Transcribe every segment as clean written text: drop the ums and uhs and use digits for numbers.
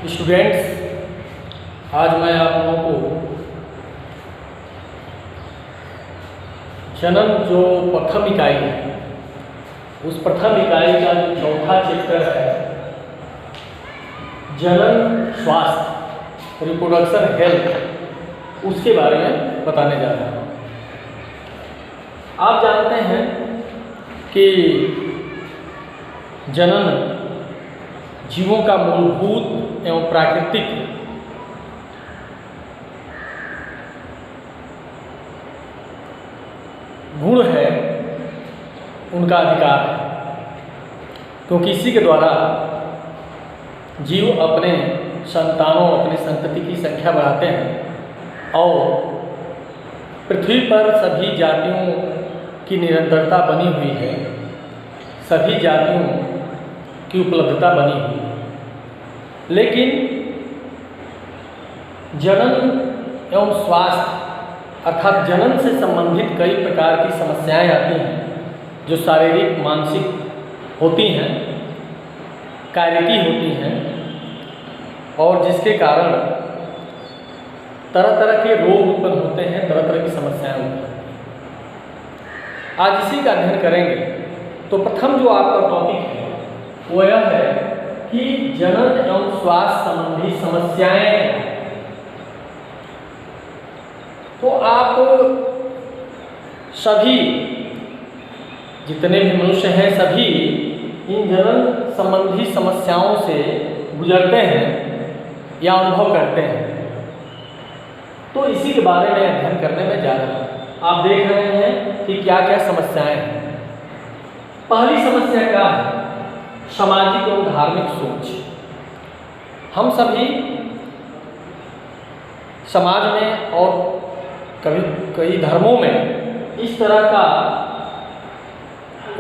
Students, आज मैं आप लोगों को जनन जो प्रथम इकाई है उस प्रथम इकाई का जो चौथा चैप्टर है जनन स्वास्थ्य रिप्रोडक्शन हेल्थ उसके बारे में बताने जा रहा हूँ। आप जानते हैं कि जनन जीवों का मूलभूत एवं प्राकृतिक गुण है, उनका अधिकार है, क्योंकि इसी के द्वारा जीव अपने संतानों अपनी संतति की संख्या बढ़ाते हैं और पृथ्वी पर सभी जातियों की निरंतरता बनी हुई है, सभी जातियों की उपलब्धता बनी हुई है। लेकिन जनन एवं स्वास्थ्य अर्थात जनन से संबंधित कई प्रकार की समस्याएं आती हैं जो शारीरिक मानसिक होती हैं, कायिकी होती हैं और जिसके कारण तरह तरह के रोग उत्पन्न होते हैं, तरह तरह की समस्याएं उत्पन्न होती हैं। आज इसी का अध्ययन करेंगे। तो प्रथम जो आपका टॉपिक है वो यह है कि जनन एवं स्वास्थ्य संबंधी समस्याएं। तो आप सभी जितने भी मनुष्य हैं सभी इन जनन संबंधी समस्याओं से गुजरते हैं या अनुभव करते हैं। तो इसी के बारे में अध्ययन करने में जा रहा हूँ। आप देख रहे हैं कि क्या क्या समस्याएं हैं। पहली समस्या क्या है? सामाजिक और धार्मिक सोच। हम सभी समाज में और कई धर्मों में इस तरह का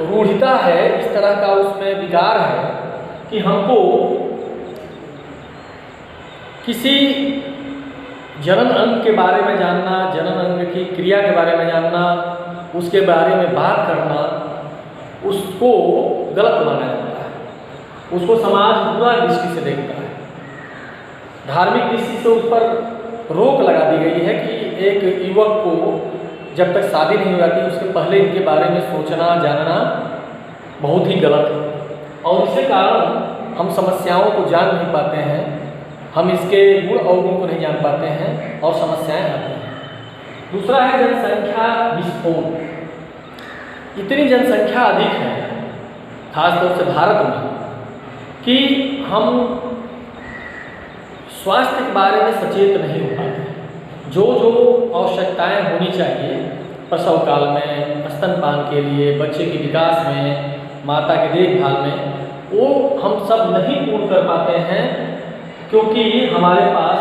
रूढ़िता है, इस तरह का उसमें विकार है कि हमको किसी जनन अंग के बारे में जानना, जनन अंग की क्रिया के बारे में जानना, उसके बारे में बात करना, उसको गलत माना जाता है। उसको समाज बुरा दृष्टि से देखता है। धार्मिक दृष्टि से उस पर रोक लगा दी गई है कि एक युवक को जब तक शादी नहीं हो जाती उसके पहले इनके बारे में सोचना जानना बहुत ही गलत है और इसके कारण हम समस्याओं को जान नहीं पाते हैं, हम इसके गुण अवगुण को नहीं जान पाते हैं और समस्याएं आती हैं। दूसरा है जनसंख्या विस्फोट। इतनी जनसंख्या अधिक है खासतौर से भारत में कि हम स्वास्थ्य के बारे में सचेत नहीं हो पाते। जो आवश्यकताएं होनी चाहिए प्रसव काल में, स्तनपान के लिए, बच्चे के विकास में, माता के देखभाल में, वो हम सब नहीं पूर्ण कर पाते हैं क्योंकि हमारे पास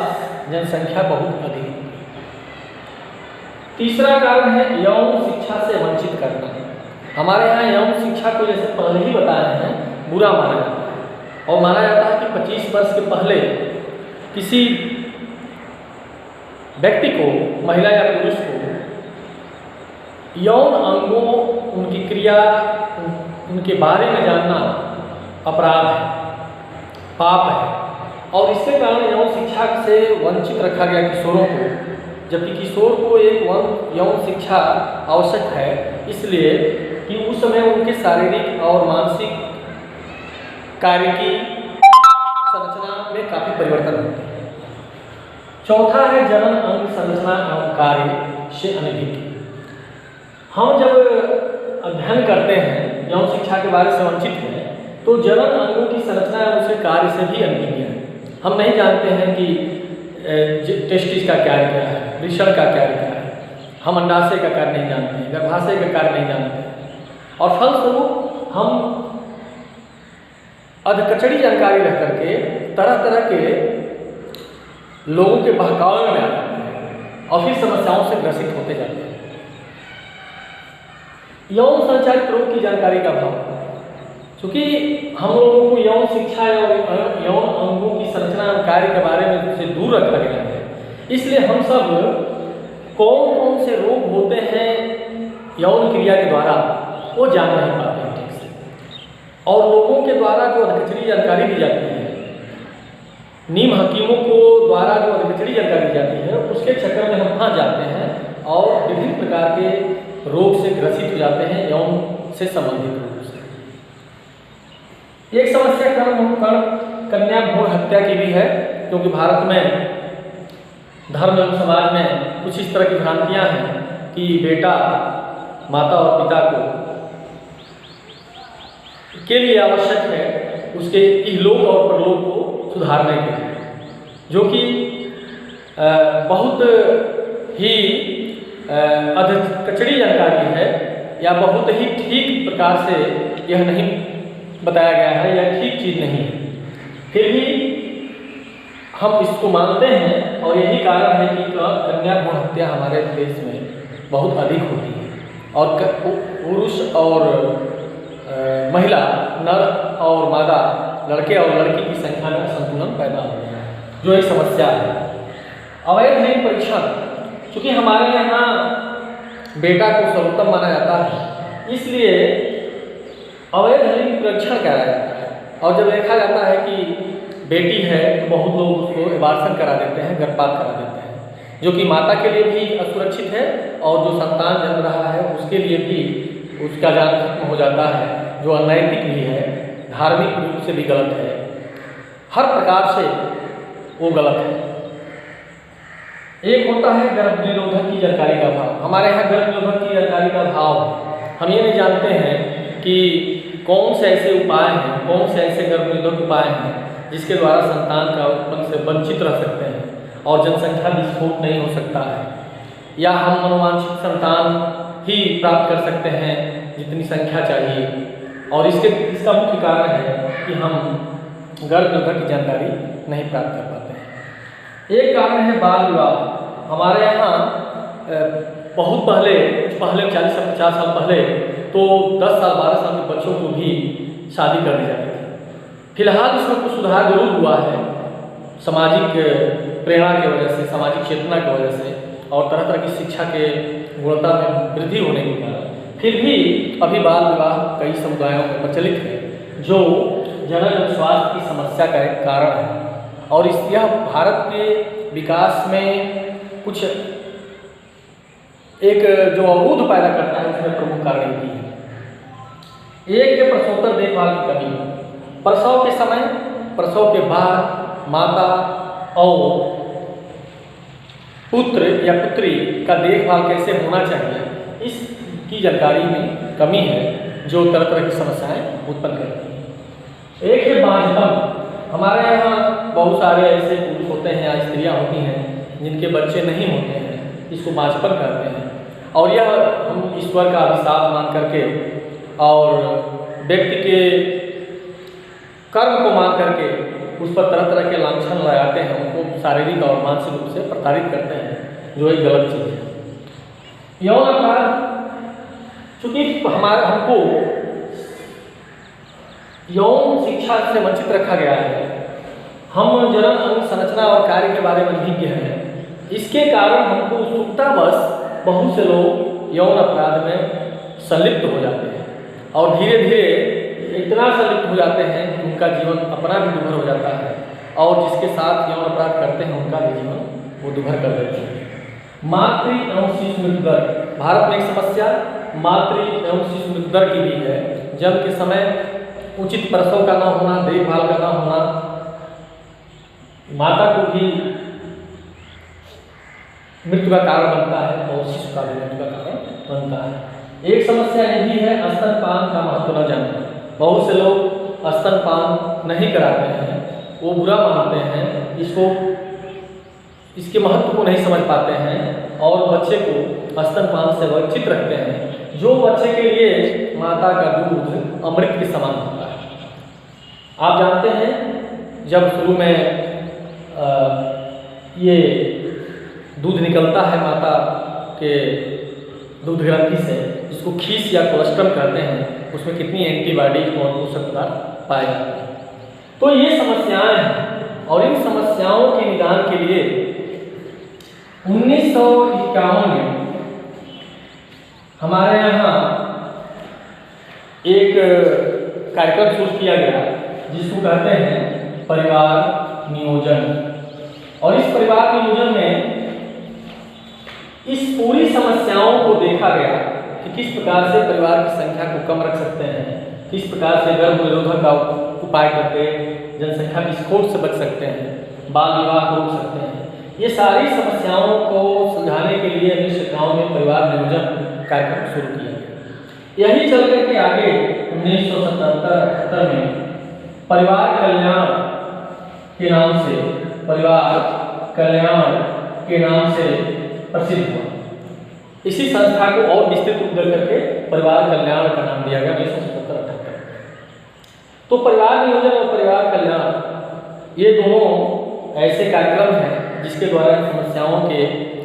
जनसंख्या बहुत अधिक है। तीसरा कारण है यौन शिक्षा से वंचित करना। हमारे यहाँ यौन शिक्षा को जैसे पहले ही बताए हैं बुरा माना जाता है और माना जाता है कि 25 वर्ष के पहले किसी व्यक्ति को, महिला या पुरुष को, यौन अंगों, उनकी क्रिया, उनके बारे में जानना अपराध है, पाप है और इसके कारण यौन शिक्षा से वंचित रखा गया किशोरों को, जबकि किशोर को एक यौन शिक्षा आवश्यक है इसलिए कि उस समय उनके शारीरिक और मानसिक कार्य की संरचना में काफ़ी परिवर्तन होते हैं। चौथा है जनन अंग संरचना एवं कार्य से अनभिज्ञ। हम जब अध्ययन करते हैं यौन शिक्षा के बारे से वंचित हैं तो जनन अंगों की संरचना एवं उसके कार्य से भी अनभिज्ञ हैं। हम नहीं जानते हैं कि टेस्टिस का कार्य क्या है, वृषण का कार्य क्या है, हम अंडाशय का कार्य नहीं जानते हैं, गर्भाशय का कार्य नहीं जानते हैं और फलस्वरूप हम अधकचड़ी जानकारी रख करके तरह तरह के लोगों के बहकावे में आ जाते हैं और फिर समस्याओं से ग्रसित होते जाते हैं। यौन संचारित रोग की जानकारी का अभाव। चूँकि हम लोगों को यौन शिक्षा या यौन अंगों की संरचना और कार्य के बारे में से दूर रखा गया है, इसलिए हम सब कौन कौन से रोग होते हैं यौन क्रिया के द्वारा वो जान नहीं पाते हैं ठीक से। और लोगों के द्वारा जो अधकचरी जानकारी दी जाती है नीम हकीमों को द्वारा जो अधकचरी जानकारी दी जाती है उसके चक्कर में हम फंस जाते हैं और विभिन्न प्रकार के रोग से ग्रसित हो जाते हैं यौन से संबंधित रोग से। एक समस्या कन्या भ्रूण हत्या की भी है, क्योंकि भारत में धर्म एवं समाज में कुछ इस तरह की भ्रांतियां हैं कि बेटा माता और पिता को के लिए आवश्यक है उसके इहलोक और परलोक को सुधारने के लिए, जो कि बहुत ही अधकचरी जानकारी है या बहुत ही ठीक प्रकार से यह नहीं बताया गया है या ठीक चीज़ नहीं है। फिर भी हम इसको मानते हैं और यही कारण है कि कन्या भ्रूण हत्या हमारे देश में बहुत अधिक होती है और पुरुष और महिला, नर और मादा, लड़के और लड़की की संख्या में संतुलन पैदा हो गया है, जो एक समस्या है। अवैध लिंग परीक्षण, चूँकि हमारे यहाँ बेटा को सर्वोत्तम माना जाता है, इसलिए अवैध लिंग परीक्षण कराया जाता है। और जब देखा जाता है कि बेटी है तो बहुत लोग उसको एबार्शन करा देते हैं, गर्भपात करा देते हैं, जो कि माता के लिए भी असुरक्षित है और जो संतान जन्म रहा है उसके लिए भी उसका जान खत्म हो जाता है, जो अनैतिक भी है, धार्मिक रूप से भी गलत है, हर प्रकार से वो गलत है। एक होता है गर्भ निरोधक की जानकारी का अभाव। हमारे यहाँ गर्भ निरोधक की जानकारी का अभाव है। हम ये नहीं जानते हैं कि कौन से ऐसे उपाय हैं, कौन से ऐसे गर्भ निरोधक उपाय हैं जिसके द्वारा संतान का उत्पन्न से वंचित रह सकते हैं और जनसंख्या विस्फोट नहीं हो सकता है, या हम मनोवांछित संतान ही प्राप्त कर सकते हैं जितनी संख्या चाहिए। और इसका मुख्य कारण है कि हम गर्भ निरोधक की जानकारी नहीं प्राप्त कर पाते हैं। एक कारण है बाल विवाह। हमारे यहाँ बहुत पहले 40-50 साल पहले तो 10 साल 12 साल के बच्चों को भी शादी कर दी जाती थी। फिलहाल इसमें कुछ सुधार जरूर हुआ है, सामाजिक प्रेरणा की वजह से, सामाजिक चेतना की वजह से और तरह तरह की शिक्षा के गुणवत्ता में वृद्धि होने के कारण फिर भी अभी बाल विवाह कई समुदायों में प्रचलित है, जो जनन स्वास्थ्य की समस्या का एक कारण है। और यह भारत के विकास में कुछ एक जो अवरोध पैदा करता है, उसमें प्रमुख कारण भी है। एक है प्रसवोत्तर देखभाल की कमी। प्रसव के समय, प्रसव के बाद माता और पुत्र या पुत्री का देखभाल कैसे होना चाहिए, इसकी जानकारी में कमी है, जो तरह तरह की समस्याएं उत्पन्न करती है। एक है बांझपन। हमारे यहाँ बहुत सारे ऐसे पुरुष होते हैं या स्त्रियाँ होती हैं जिनके बच्चे नहीं होते हैं, इसको बांझपन कहते हैं। और यह हम ईश्वर का अभिशाप मान करके और व्यक्ति के कर्म को मान करके उस पर तरह तरह के लांछन लगाते हैं, उनको शारीरिक और मानसिक रूप से प्रताड़ित करते हैं, जो एक गलत चीज़ है। यौन अपराध, चूँकि हमको यौन शिक्षा से वंचित रखा गया है, हम जनन अंग संरचना और कार्य के बारे में विज्ञ हैं, इसके कारण हमको उत्सुकतावश बहुत से लोग यौन अपराध में संलिप्त हो जाते हैं और धीरे धीरे इतना संलिप्त हो जाते हैं कि उनका जीवन अपना भी दुभर हो जाता है और जिसके साथ यौन अपराध करते हैं उनका भी जीवन वो दुभर कर देते हैं। मातृ एवं शिशु मृत्यु दर। भारत में एक समस्या मातृ एवं शिशु मृत्यु दर की भी है। जन्म के समय उचित प्रसव का न होना, देखभाल का न होना, माता को भी मृत्यु का कारण बनता है और शिशु का भी मृत्यु का कारण बनता है। एक समस्या यह भी है स्तनपान का महत्व न जानना। बहुत से लोग स्तनपान नहीं कराते हैं, वो बुरा मानते हैं, इसके महत्व को नहीं समझ पाते हैं और बच्चे को स्तनपान से वंचित रखते हैं, जो बच्चे के लिए माता का दूध अमृत के समान होता है। आप जानते हैं जब शुरू में ये दूध निकलता है माता के दूध ग्रंथि से, जिसको खीस या कोलेस्ट्रम कहते हैं, उसमें कितनी एंटीबॉडी और पोषक पदार्थ पाए जाते हैं। तो ये समस्याएं हैं और इन समस्याओं के निदान के लिए 1951 में हमारे यहाँ एक कार्यक्रम शुरू किया गया जिसको कहते हैं परिवार नियोजन। और इस परिवार नियोजन में इस पूरी समस्याओं को देखा गया कि किस प्रकार से परिवार की संख्या को कम रख सकते हैं, किस प्रकार से गर्भ निरोधक का उपाय करके जनसंख्या विस्फोट से बच सकते हैं, बाल विवाह को रोक सकते हैं। ये सारी समस्याओं को सुलझाने के लिए 1951 में परिवार नियोजन कार्यक्रम शुरू किया गया। यही चल करके आगे 1977 में परिवार कल्याण के नाम से प्रसिद्ध हुआ। इसी संस्था को और विस्तृत रूप दे करके परिवार कल्याण का नाम दिया गया 1977-78। तो परिवार नियोजन और परिवार कल्याण ये दोनों ऐसे कार्यक्रम हैं जिसके द्वारा समस्याओं के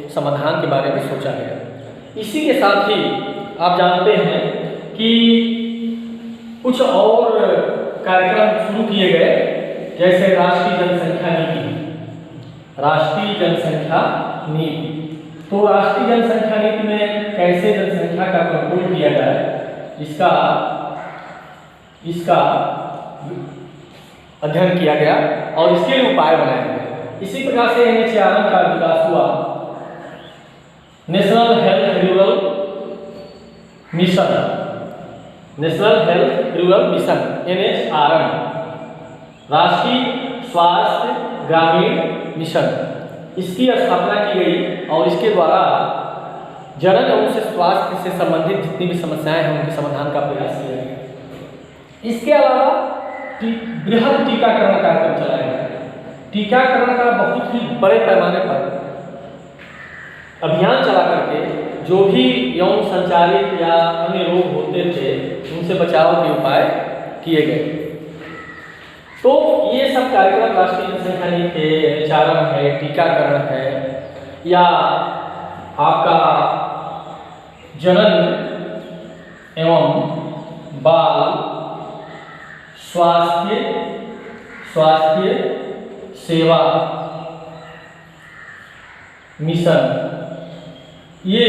समाधान के बारे में सोचा गया। इसी के साथ ही आप जानते हैं कि कुछ और कार्यक्रम शुरू किए गए, जैसे राष्ट्रीय जनसंख्या नीति। तो राष्ट्रीय जनसंख्या नीति में कैसे जनसंख्या का कंट्रोल किया जाए, इसका अध्ययन किया गया और इसके लिए उपाय बनाए गए। इसी प्रकार से NHRM का विकास हुआ, national health rural mission NHRM, राष्ट्रीय स्वास्थ्य ग्रामीण मिशन, इसकी स्थापना की गई और इसके द्वारा जनन एवं स्वास्थ्य से संबंधित जितनी भी समस्याएं हैं उनके समाधान का प्रयास किया गया। इसके अलावा बृहद टीकाकरण कार्यक्रम चलाया गया। टीकाकरण का बहुत ही बड़े पैमाने पर अभियान चला करके जो भी यौन संचालित या अन्य रोग होते थे उनसे बचाव के उपाय किए गए। तो ये सब कार्यक्रम राष्ट्रीय जनसंख्या नीति है, NHRM है, टीकाकरण है, या आपका जनन एवं बाल स्वास्थ्य सेवा मिशन, ये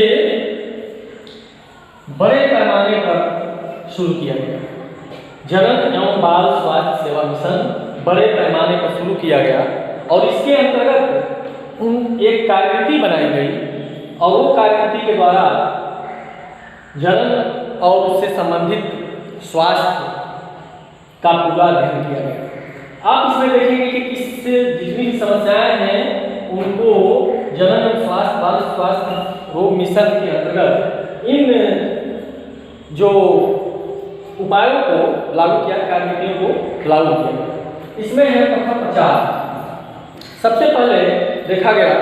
बड़े पैमाने पर शुरू किया गया। जनन एवं बाल स्वास्थ्य सेवा मिशन बड़े पैमाने पर शुरू किया गया और इसके अंतर्गत एक कार्यनीति बनाई गई और वो कार्यनीति के द्वारा जनन और उससे संबंधित स्वास्थ्य का पूरा अध्ययन किया गया। आप इसमें देखेंगे कि किस जितनी भी समस्याएं हैं उनको जनन एवं बाल स्वास्थ्य रोग मिशन के अंतर्गत इन जो उपायों को लागू किया, कार्यनीतियों को लागू किया। इसमें है प्रथम प्रचार। सबसे पहले देखा गया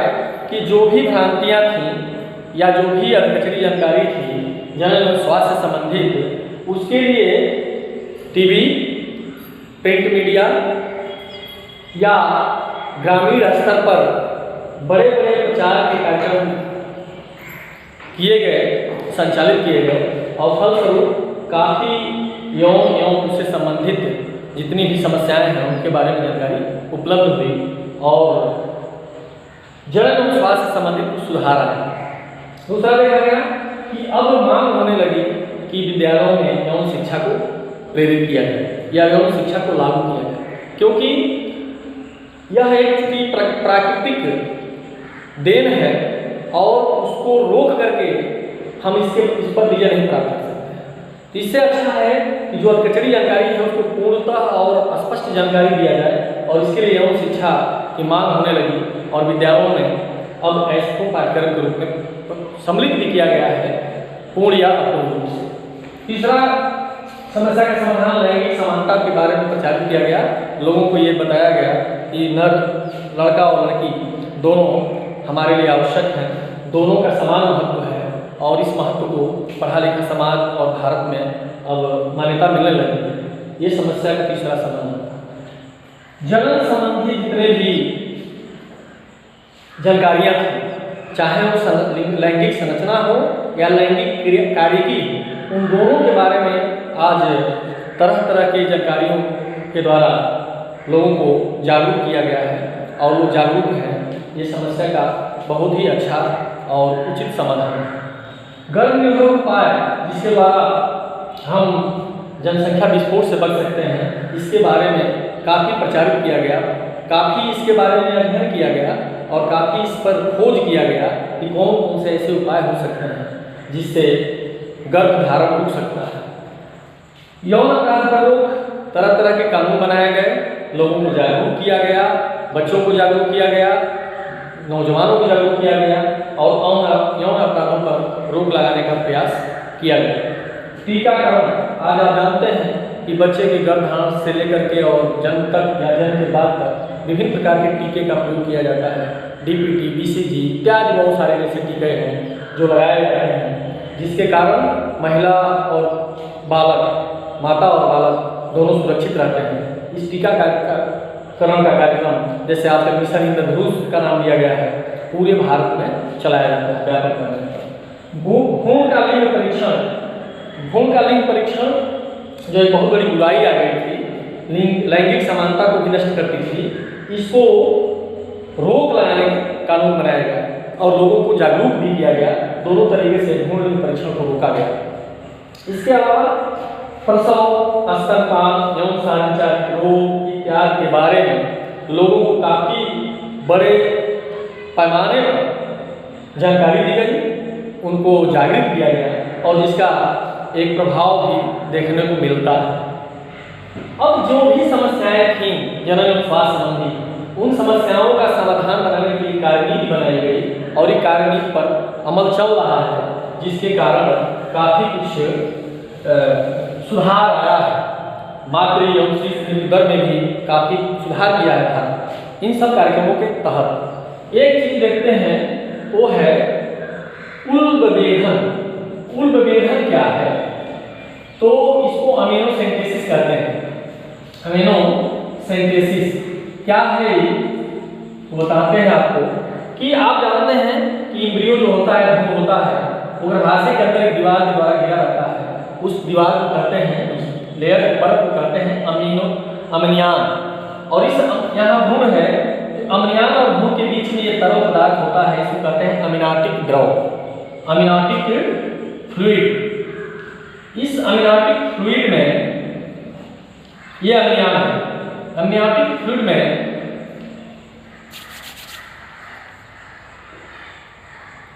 कि जो भी भ्रांतियां थीं या जो भी अधकचरी जानकारी थी जनन एवं स्वास्थ्य से संबंधित, उसके लिए टीवी, प्रिंट मीडिया या ग्रामीण स्तर पर बड़े बड़े प्रचार के कार्यक्रम किए गए, संचालित किए गए और फलस्वरूप काफ़ी यौन एवं उससे संबंधित जितनी भी समस्याएं हैं उनके बारे में जानकारी उपलब्ध हुई और जनन एवं स्वास्थ्य से संबंधित कुछ सुधार आए। दूसरा देखा गया कि अब मांग होने लगी कि विद्यालयों में यौन शिक्षा को प्रेरित किया जाए या यौन शिक्षा को लागू किया जाए, क्योंकि यह एक प्राकृतिक देन है और उसको रोक करके हम इस पर विजय नहीं प्राप्त कर सकते हैं। तो इससे अच्छा है कि जो अधकचरी जानकारी है उसको पूर्णतः और स्पष्ट जानकारी दिया जाए और इसके लिए यौन शिक्षा की मांग होने लगी और विद्यालयों में अब ऐसे पाठ्यक्रम के रूप में सम्मिलित भी किया गया है, पूर्ण या अपूर्ण रूप से। तीसरा समस्या का समाधान लैंगिक समानता के बारे में प्रचारित किया गया। लोगों को ये बताया गया कि लड़का और लड़की दोनों हमारे लिए आवश्यक हैं, दोनों का समान महत्व है और इस महत्व को पढ़ा लिखा समाज और भारत में अब मान्यता मिलने लगी है। ये समस्या का तीसरा समाधान था। जनन संबंधी जितने भी जानकारियाँ थी, चाहे वो लैंगिक संरचना हो या लैंगिक कार्यकी, उन दोनों के बारे में आज तरह तरह की जानकारियों के द्वारा लोगों को जागरूक किया गया है और वो जागरूक हैं। ये समस्या का बहुत ही अच्छा और उचित समाधान है। गर्भ निरोधक उपाय जिसके द्वारा हम जनसंख्या विस्फोट से बच सकते हैं, इसके बारे में काफ़ी प्रचारित किया गया। काफ़ी इसके बारे में अध्ययन किया गया और काफ़ी इस पर खोज किया गया कि कौन कौन से ऐसे उपाय हो सकते हैं जिससे गर्भधारण रुक सकता है। यौन अपराध पर रोक, तरह तरह के कानून बनाए गए, लोगों को जागरूक किया गया, बच्चों को जागरूक किया गया, नौजवानों को जागरूक किया गया और यौन अपराधों पर रोक लगाने का प्रयास किया गया। टीकाकरण, आज आप जानते हैं कि बच्चे के गर्भधारण से लेकर के और जन्म तक या जन्म के बाद तक विभिन्न प्रकार के टीके का प्रयोग किया जाता है। डीपीटी, बीसीजी इत्यादि बहुत सारे ऐसे टीके हैं जो लगाए जाते हैं, जिसके कारण महिला और बालक, माता और बालक दोनों सुरक्षित रहते हैं। इस टीकाकरण का कार्यक्रम जैसे आज तक मिशन इंद्रधनुष का नाम दिया गया है, पूरे भारत में चलाया जाता है व्यापक। भ्रूणकालीन परीक्षण, भ्रूणकालीन परीक्षण जो एक बहुत बड़ी बुराई आ गई थी, लैंगिक समानता को भी नष्ट करती थी, इसको रोक लगाने का कानून बनाया गया और लोगों को जागरूक भी किया गया। दोनों तरीके से भ्रूण परीक्षण को रोका गया। इसके अलावा प्रसव, स्तनपान, यौन संचार रोग इत्यादि के बारे में लोगों को काफ़ी बड़े पैमाने पर जानकारी दी गई, उनको जागृत किया गया और जिसका एक प्रभाव भी देखने को मिलता है। अब जो भी समस्याएं थीं जनन स्वास्थ्य संबंधी, उन समस्याओं का समाधान बनाने के लिए कार्यनीति बनाई गई और ये कार्यनीति पर अमल चल रहा है, जिसके कारण काफ़ी कुछ सुधार आया है। मातृ एवं शिशु मृत्यु दर में भी काफ़ी सुधार किया है भारत इन सब कार्यक्रमों के तहत। एक चीज देखते हैं वो है उल्बेधन। उल्बेधन क्या है? तो इसको अमीनो सिंथेसिस कहते हैं। अमीनो सिंथेसिस क्या है वो बताते हैं आपको कि आप जानते हैं कि एम्ब्रियो जो होता है, भ्रूण होता है, वो गर्भाशय के अंदर एक दीवार के द्वारा घिरा रहता है। उस दीवार को कहते हैं, उस लेयर पर को कहते हैं अमनियान। और इस यहाँ भ्रूण है, अमनियान और भ्रूण के बीच में ये तरल पदार्थ होता है, इसको कहते हैं अमिनाटिक द्रव, अमिनाटिक फ्लूइड। इस अमिनाटिक फ्लूइड में ये अमनियान है। अमनियाटिक फ्लूइड में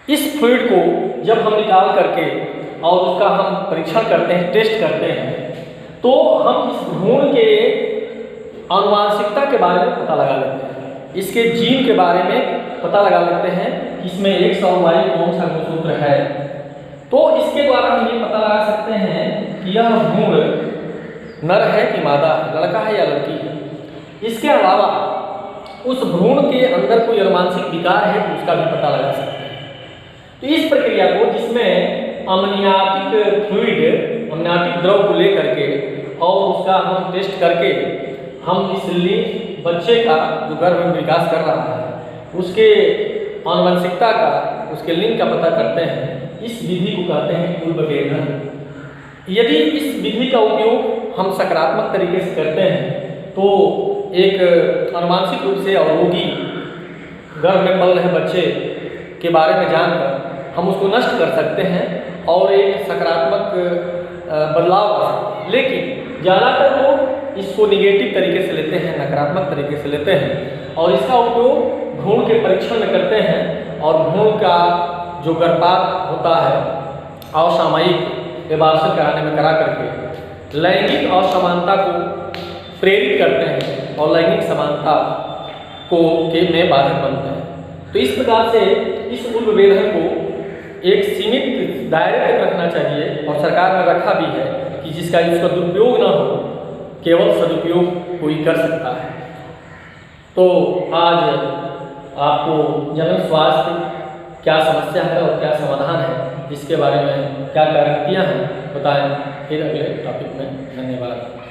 इस फ्लूइड को जब हम निकाल करके और उसका हम परीक्षण करते हैं, टेस्ट करते हैं, तो हम इस भ्रूण के आनुवांशिकता के बारे में पता लगा लेते हैं, इसके जीन के बारे में पता लगा लेते हैं कि इसमें X और Y कौन सा गुणसूत्र है। तो इसके द्वारा हम ये पता लगा सकते हैं कि यह भ्रूण नर है कि मादा है, लड़का है या लड़की है। इसके अलावा उस भ्रूण के अंदर कोई अनुवांशिक विकार है तो उसका भी पता लगा सकते हैं। तो इस प्रक्रिया को, जिसमें अमनियाटिक फ्लूइड, अमनियाटिक द्रव को लेकर के और उसका हम टेस्ट करके हम इसलिए बच्चे का जो गर्भ में विकास कर रहा है उसके आनुवंशिकता का, उसके लिंग का पता करते हैं, इस विधि को कहते हैं उल्बेधन। यदि इस विधि का उपयोग हम सकारात्मक तरीके से करते हैं तो एक आनुवंशिक रूप से अवरोगी गर्भ में पल रहे बच्चे के बारे में जानकर हम उसको नष्ट कर सकते हैं और एक सकारात्मक बदलाव आ सकते हैं। लेकिन ज़्यादातर लोग इसको निगेटिव तरीके से लेते हैं, नकारात्मक तरीके से लेते हैं और इसका उपयोग भ्रूण के परीक्षण में करते हैं और भ्रूण का जो गर्भपात होता है असामयिक एबार्शन कराने में करा करके लैंगिक असमानता को प्रेरित करते हैं और लैंगिक समानता को में बाधक बनते हैं। तो इस प्रकार से इस उल्बेधन को एक सीमित दायरे तक रखना चाहिए और सरकार ने रखा भी है कि जिसका इसका दुरुपयोग न हो, केवल सदुपयोग कोई कर सकता है। तो आज आपको जनन स्वास्थ्य क्या समस्या है और क्या समाधान है, इसके बारे में क्या रणनीतियाँ हैं बताएं। फिर अगले टॉपिक में। धन्यवाद।